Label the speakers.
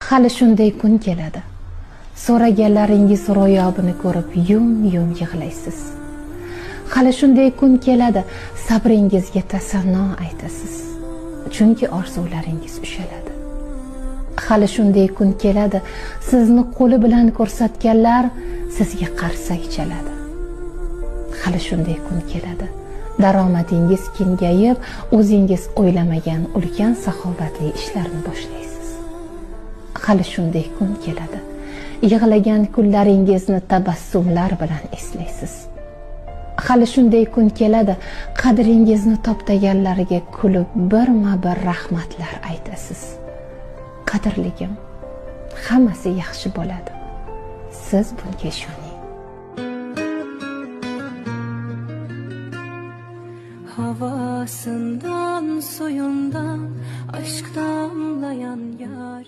Speaker 1: Hali shunday kun keladi. So'raganlaringiz ro'yobini ko'rib yum-yum yig'laysiz. Hali shunday kun keladi, sabringizga tasanno aytasiz. Chunki orzularingiz ushaladi. Hali shunday kun keladi, sizni qo'li bilan ko'rsatganlar sizga qarsak chaladi. Hali shunday kun keladi, daromadingiz kengayib, o'zingiz o'ylamagan ulkan saxovatli ishlarni boshlaysiz. Hali shunday kun keladi, yig'lagan kunlaringizni tabassumlar bilan eslaysiz. Hali shunday kun keladi, qadringizni toptaganlarga kulib birma-bir rahmatlar aytasiz. Qadrligim, hammasi yaxshi bo'ladi. Siz bunga ishoning.
Speaker 2: Havasından, suyundan, aşk damlayan yarim.